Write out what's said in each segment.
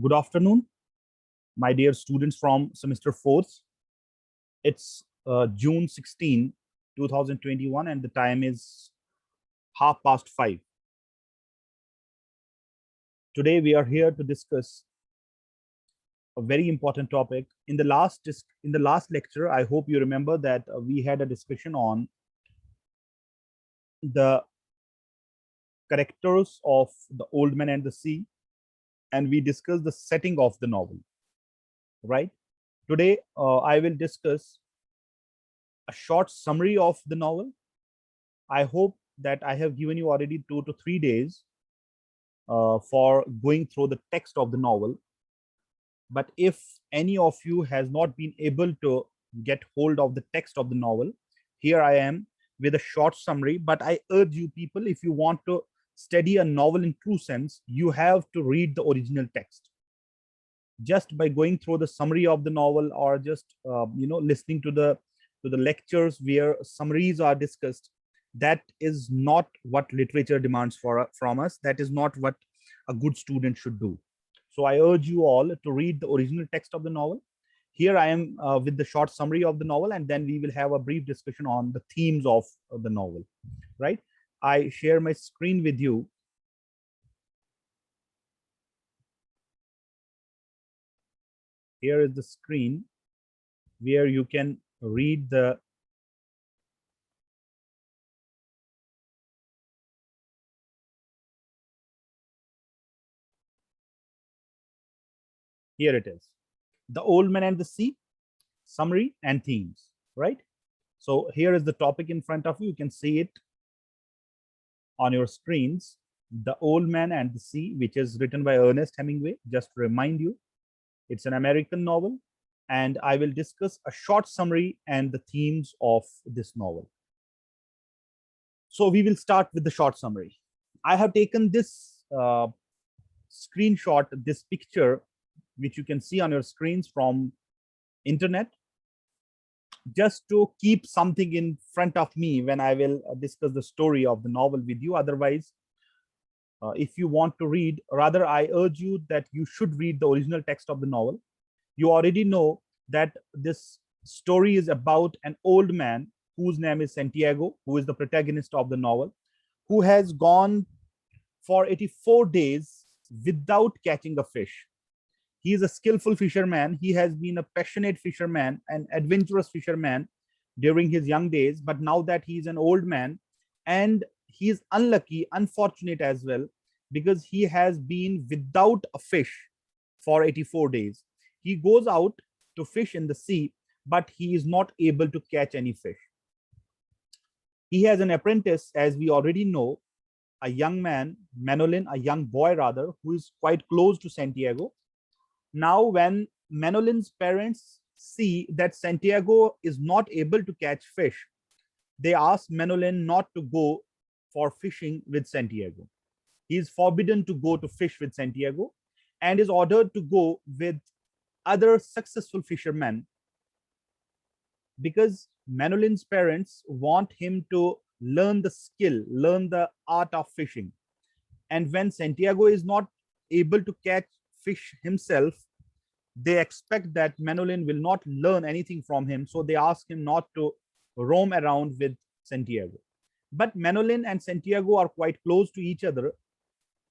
Good afternoon, my dear students from semester 4th. It's June 16, 2021, and the time is 5:30. Today, we are here to discuss a very important topic. In the last lecture, I hope you remember that we had a discussion on the characters of The Old Man and the Sea, and we discussed the setting of the novel, right? Today, I will discuss a short summary of the novel. I hope that I have given you already 2 to 3 days for going through the text of the novel. But if any of you has not been able to get hold of the text of the novel, here I am with a short summary. But I urge you people, if you want to study a novel in true sense, you have to read the original text. Just by going through the summary of the novel, or just listening to the lectures where summaries are discussed, that is not what literature demands from us. That is not what a good student should do. So I urge you all to read the original text of the novel. Here I am with the short summary of the novel, and then we will have a brief discussion on the themes of the novel, right? I share my screen with you. Here is the screen where you can read the here it is. The Old Man and the Sea, summary and themes, right? So here is the topic in front of you. You can see it on your screens. The Old Man and the Sea, which is written by Ernest Hemingway. Just to remind you, it's an American novel, and I will discuss a short summary and the themes of this novel. So we will start with the short summary. I have taken this screenshot, this picture, which you can see on your screens from internet, just to keep something in front of me when I will discuss the story of the novel with you. Otherwise, if you want to read, rather I urge you that you should read the original text of the novel. You already know that this story is about an old man whose name is Santiago, who is the protagonist of the novel, who has gone for 84 days without catching a fish. He is a skillful fisherman. He has been a passionate fisherman, an adventurous fisherman during his young days. But now that he is an old man, and he is unlucky, unfortunate as well, because he has been without a fish for 84 days. He goes out to fish in the sea, but he is not able to catch any fish. He has an apprentice, as we already know, a young man, Manolin, a young boy rather, who is quite close to Santiago. Now, when Manolin's parents see that Santiago is not able to catch fish, they ask Manolin not to go for fishing with Santiago. He is forbidden to go to fish with Santiago and is ordered to go with other successful fishermen, because Manolin's parents want him to learn the skill, learn the art of fishing. And when Santiago is not able to catch fish himself, they expect that Manolin will not learn anything from him. So they ask him not to roam around with Santiago. But Manolin and Santiago are quite close to each other.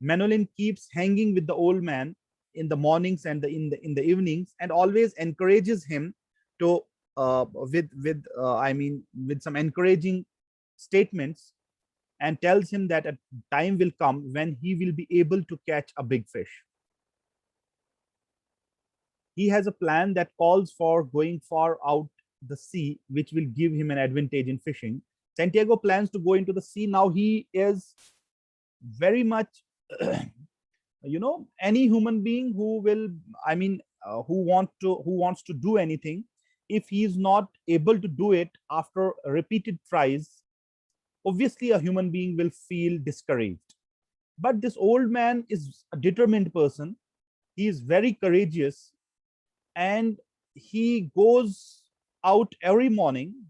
Manolin keeps hanging with the old man in the mornings and in the evenings, and always encourages him to with some encouraging statements, and tells him that a time will come when he will be able to catch a big fish. He has a plan that calls for going far out the sea, which will give him an advantage in fishing. Santiago plans to go into the sea. Now he is very much any human being who will who wants to do anything, if he is not able to do it after repeated tries, obviously a human being will feel discouraged. But this old man is a determined person. He is very courageous, and he goes out every morning,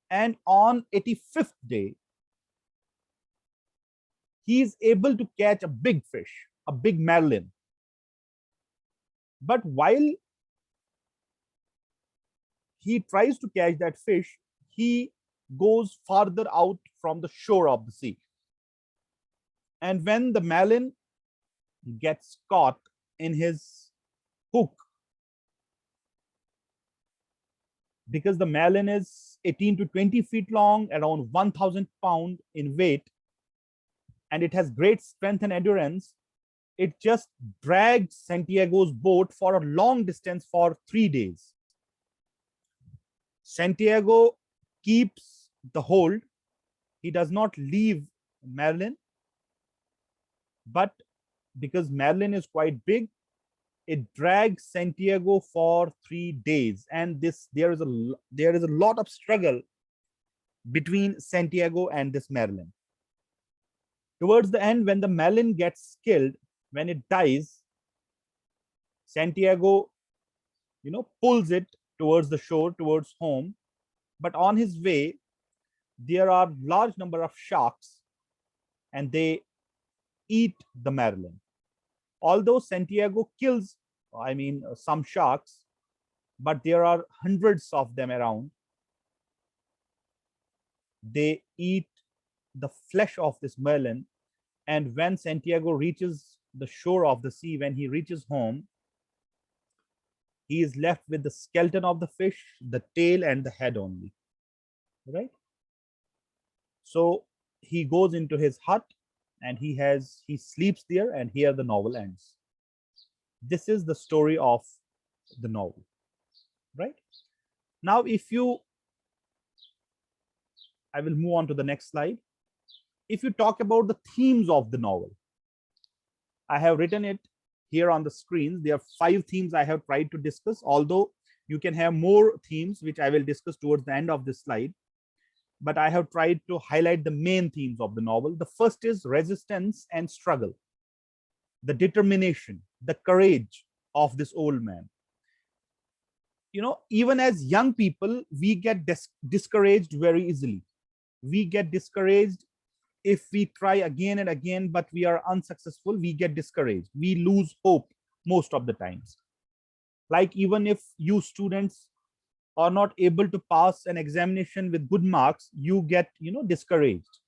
and on 85th day he is able to catch a big fish, a big marlin. But while he tries to catch that fish, he goes farther out from the shore of the sea. And when the marlin gets caught in his hook, because the marlin is 18 to 20 feet long, around 1,000 pounds in weight, and it has great strength and endurance, it just dragged Santiago's boat for a long distance for 3 days. Santiago keeps the hold. He does not leave Marlin, but because Marlin is quite big, it drags Santiago for 3 days, and there is a lot of struggle between Santiago and this Marlin. Towards the end, when the Marlin gets killed, when it dies, Santiago, pulls it towards the shore, towards home. But on his way, there are large number of sharks, and they eat the Marlin. Although Santiago kills, some sharks, but there are hundreds of them around. They eat the flesh of this Marlin, and when Santiago reaches the shore of the sea, when he reaches home, he is left with the skeleton of the fish, the tail, and the head only, right? So he goes into his hut and he sleeps there, and here the novel ends. This is the story of the novel, right? Now, I will move on to the next slide. If you talk about the themes of the novel, I have written it here on the screen. There are 5 themes I have tried to discuss, although you can have more themes, which I will discuss towards the end of this slide. But I have tried to highlight the main themes of the novel. The first is resistance and struggle, the determination, the courage of this old man. Even as young people, we get discouraged very easily. We get discouraged if we try again and again, but we are unsuccessful. We get discouraged. We lose hope most of the times. Like, even if you students are not able to pass an examination with good marks, you get discouraged,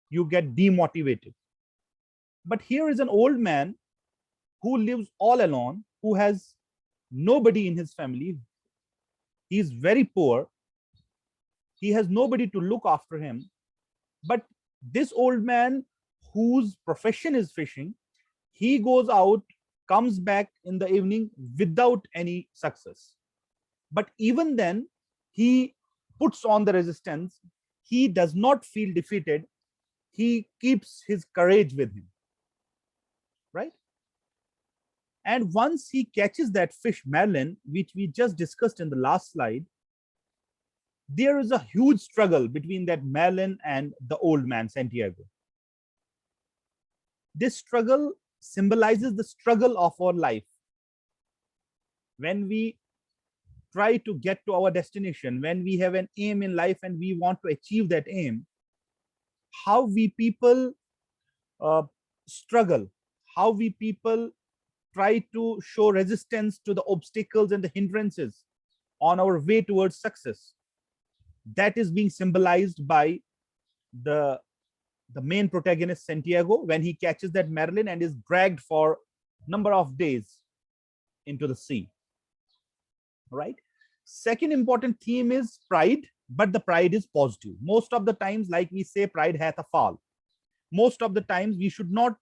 you get demotivated. But here is an old man who lives all alone, who has nobody in his family. He is very poor. He has nobody to look after him. But this old man, whose profession is fishing, he goes out, comes back in the evening without any success. But even then, he puts on the resistance. He does not feel defeated. He keeps his courage with him, right? And once he catches that fish Marlin, which we just discussed in the last slide, there is a huge struggle between that Marlin and the old man, Santiago. This struggle symbolizes the struggle of our life. When we try to get to our destination, when we have an aim in life and we want to achieve that aim, how we people struggle, how we people try to show resistance to the obstacles and the hindrances on our way towards success. That is being symbolized by the main protagonist, Santiago, when he catches that Marlin and is dragged for a number of days into the sea, right? Second important theme is pride, but the pride is positive. Most of the times, like we say, pride hath a fall. Most of the times we should not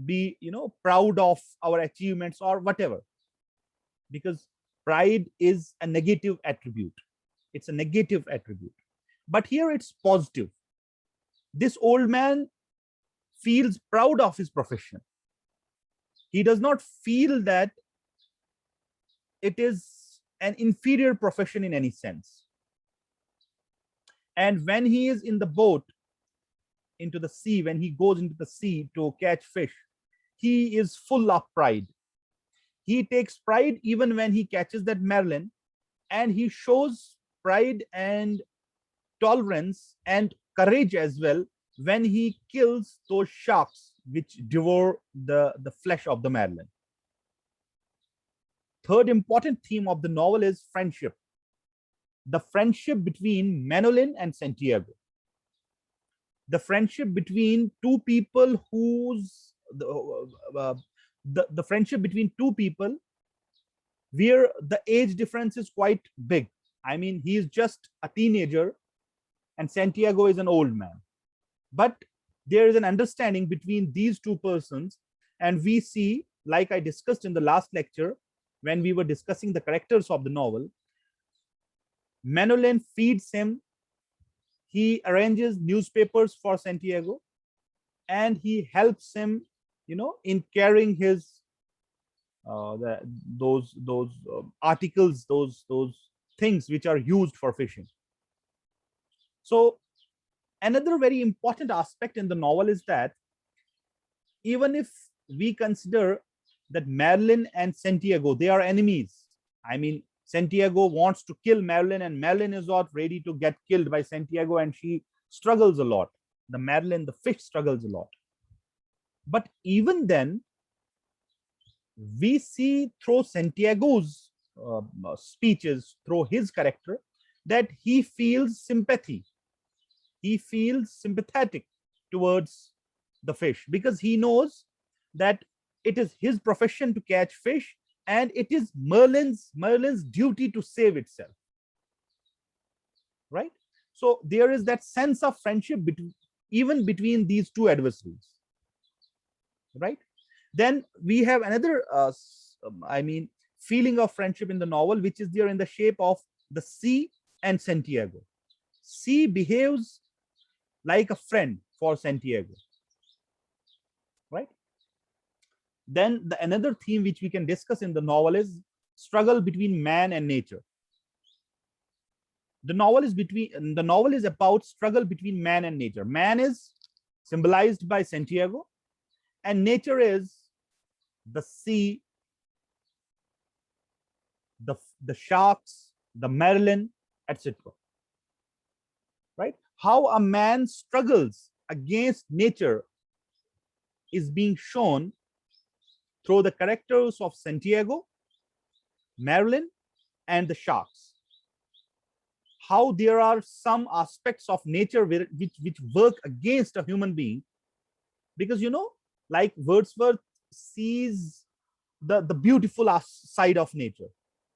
be proud of our achievements or whatever, because pride is a negative attribute. It's a negative attribute. But here it's positive. This old man feels proud of his profession. He does not feel that it is an inferior profession in any sense. And when he is in the boat into the sea, when he goes into the sea to catch fish, he is full of pride. He takes pride even when he catches that Marlin, and he shows pride and tolerance and courage as well when he kills those sharks which devour the flesh of the Marlin. third important theme of the novel is friendship. The friendship between Manolin and Santiago. The friendship between two people whose the friendship between two people where the age difference is quite big. I mean, he is just a teenager and Santiago is an old man. But there is an understanding between these two persons, and we see, like I discussed in the last lecture when we were discussing the characters of the novel, Manolin feeds him, he arranges newspapers for Santiago, and he helps him, in carrying his those articles, those things which are used for fishing. So another very important aspect in the novel is that even if we consider that Marilyn and Santiago, they are enemies. I mean, Santiago wants to kill Marilyn and Marilyn is not ready to get killed by Santiago, and she struggles a lot. The Marilyn, the fish, struggles a lot. But even then, we see through Santiago's speeches, through his character, that he feels sympathy. He feels sympathetic towards the fish because he knows that it is his profession to catch fish and it is Merlin's duty to save itself. Right? So there is that sense of friendship even between these two adversaries. Right? Then we have another, feeling of friendship in the novel, which is there in the shape of the sea and Santiago. Sea behaves like a friend for Santiago. Right? Then another theme which we can discuss in the novel is struggle between man and nature. The novel is about struggle between man and nature. Man is symbolized by Santiago, and nature is the sea, the sharks, the Marilyn, etc. Right? How a man struggles against nature is being shown through the characters of Santiago, Marilyn, and the sharks. How there are some aspects of nature which work against a human being, because like Wordsworth sees the beautiful side of nature.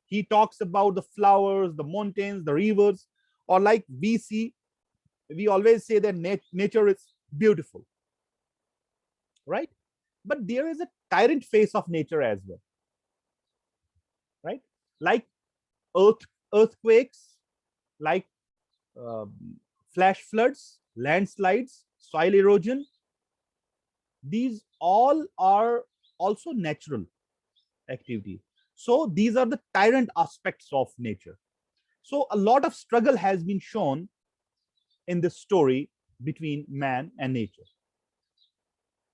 He talks about the flowers, the mountains, the rivers, or like we always say that nature is beautiful, right? But there is a tyrant face of nature as well, right? Like earthquakes, like flash floods, landslides, soil erosion. These all are also natural activities. So these are the tyrant aspects of nature. So a lot of struggle has been shown in this story between man and nature.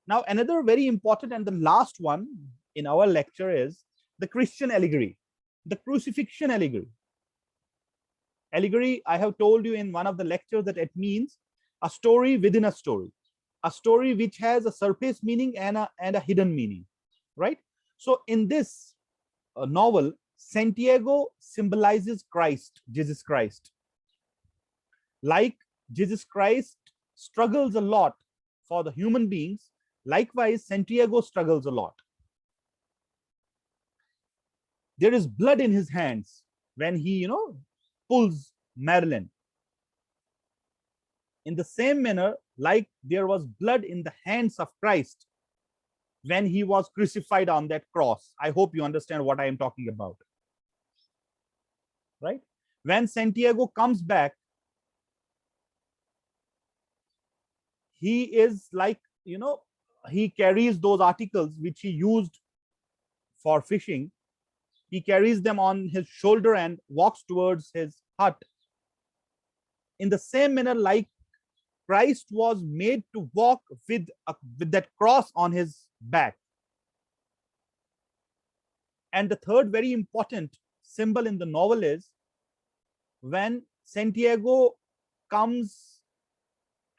Now, another very important and the last one in our lecture is the Christian allegory, the crucifixion allegory. Allegory, I have told you in one of the lectures that it means a story within a story which has a surface meaning and a hidden meaning, right? So in this novel, Santiago symbolizes Christ, Jesus Christ. Like Jesus Christ struggles a lot for the human beings, likewise, Santiago struggles a lot. There is blood in his hands when he, pulls Marilyn. In the same manner, like there was blood in the hands of Christ when he was crucified on that cross. I hope you understand what I am talking about. Right? When Santiago comes back, he is like, he carries those articles which he used for fishing. He carries them on his shoulder and walks towards his hut. In the same manner, like Christ was made to walk with that cross on his back. And the third very important symbol in the novel is when Santiago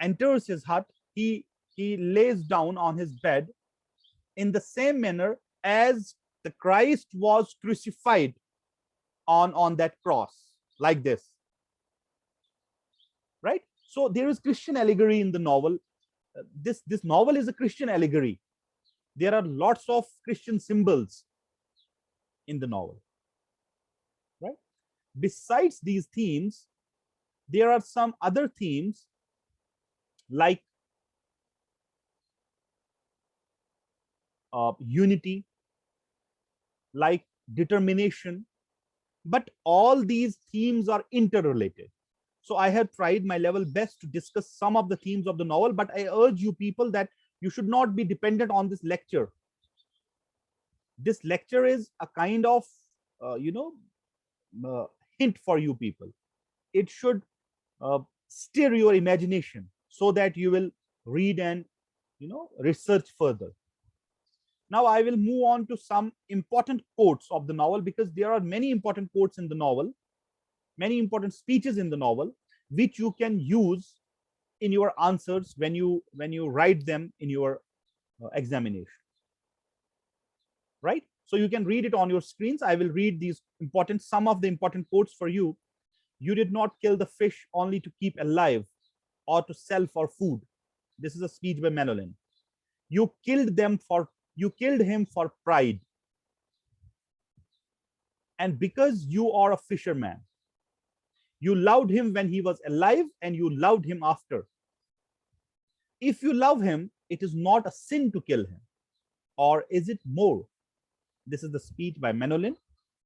enters his hut, he lays down on his bed in the same manner as the Christ was crucified on that cross like this, right? So there is Christian allegory in the novel. This novel is a Christian allegory. There are lots of Christian symbols in the novel, right? Besides these themes, there are some other themes like unity, like determination, but all these themes are interrelated. So I have tried my level best to discuss some of the themes of the novel, but I urge you people that you should not be dependent on this lecture. This lecture is a kind of, hint for you people. It should stir your imagination so that you will read and, research further. Now I will move on to some important quotes of the novel, because there are many important quotes in the novel, many important speeches in the novel, which you can use in your answers when you write them in your examination, right? So you can read it on your screens. I will read these some of the important quotes for you. You did not kill the fish only to keep alive or to sell for food. This is a speech by Manolin. You killed him for pride, and because you are a fisherman. You loved him when he was alive, and you loved him after. If you love him, it is not a sin to kill him, or is it more? This is the speech by Manolin.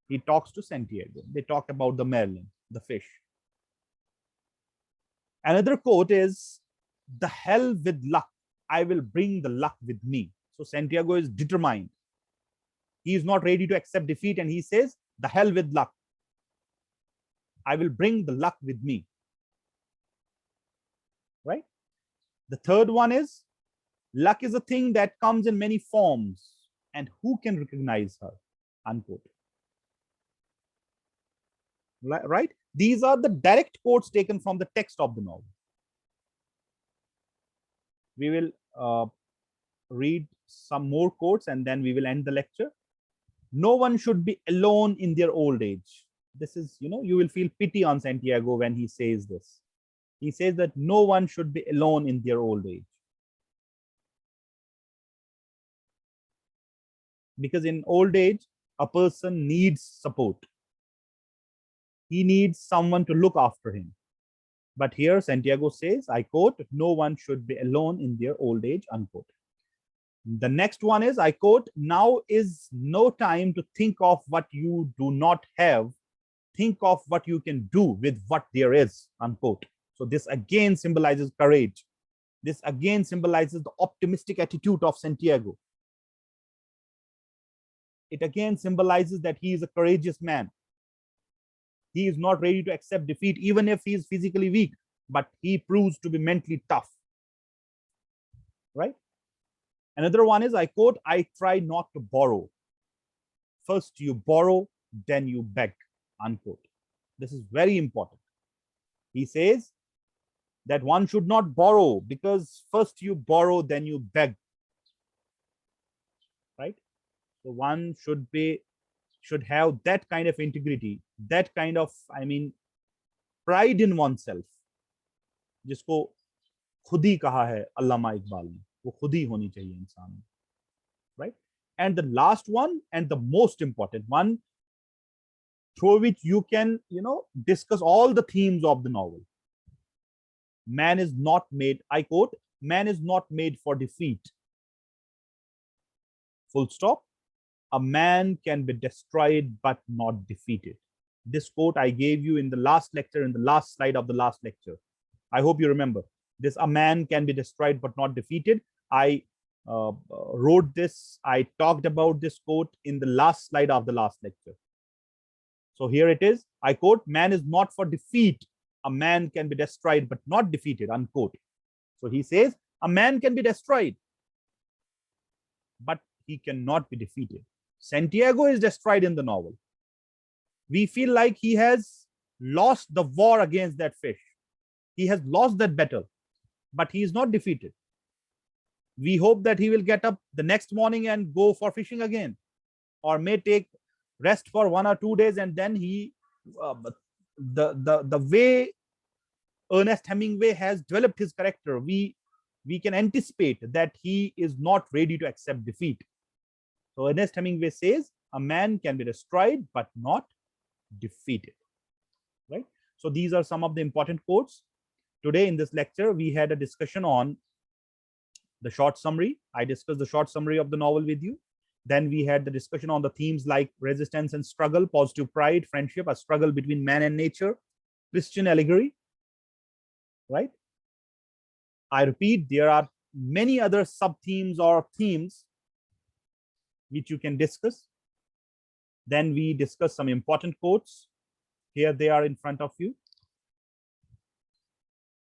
He talks to Santiago. They talk about the merlin, the fish. Another quote is, the hell with luck. I will bring the luck with me. So Santiago is determined. He is not ready to accept defeat, and he says, the hell with luck. I will bring the luck with me. Right? The third one is, luck is a thing that comes in many forms, and who can recognize her? Unquote. Right? These are the direct quotes taken from the text of the novel. We will read some more quotes and then we will end the lecture. No one should be alone in their old age. This is, you will feel pity on Santiago when he says this. He says that no one should be alone in their old age. Because in old age, a person needs support. He needs someone to look after him. But here Santiago says, I quote, no one should be alone in their old age, unquote. The next one is, I quote, now is no time to think of what you do not have. Think of what you can do with what there is, unquote. So this again symbolizes courage. This again symbolizes the optimistic attitude of Santiago. It again symbolizes that he is a courageous man. He is not ready to accept defeat, even if he is physically weak, but he proves to be mentally tough. Right? Another one is, I quote, I try not to borrow. First you borrow, then you beg, unquote. This is very important. He says that one should not borrow, because first you borrow, then you beg. Right? So one should have that kind of integrity, that kind of, pride in oneself, जिसको खुद ही कहा है अल्लामा इकबाल ने, वो खुद ही होनी चाहिए इंसान में. Right? And the last one, and the most important one, through which you can, discuss all the themes of the novel. Man is not made, I quote, man is not made for defeat. Full stop. A man can be destroyed but not defeated. This quote I gave you in the last lecture, in the last slide of the last lecture. I hope you remember this. A man can be destroyed but not defeated. I wrote this. I talked about this quote in the last slide of the last lecture. So here it is. I quote, man is not for defeat. A man can be destroyed but not defeated, unquote. So he says a man can be destroyed, but he cannot be defeated. Santiago is destroyed in the novel. We feel like he has lost the war against that fish. He has lost that battle, but he is not defeated. We hope that he will get up the next morning and go for fishing again. or may take rest for 1 or 2 days, and then he the way Ernest Hemingway has developed his character, we can anticipate that he is not ready to accept defeat. So Ernest Hemingway says a man can be destroyed but not defeated, right? So these are some of the important quotes. Today in this lecture, we had a discussion on the short summary. I discussed the short summary of the novel with you. Then we had the discussion on the themes like resistance and struggle, positive pride, friendship, a struggle between man and nature, Christian allegory, right? I repeat, there are many other sub-themes or themes which you can discuss. Then we discuss some important quotes. Here they are in front of you.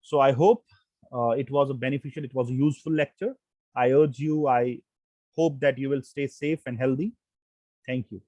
So I hope it was a beneficial, it was a useful lecture. I urge you, I hope that you will stay safe and healthy. Thank you.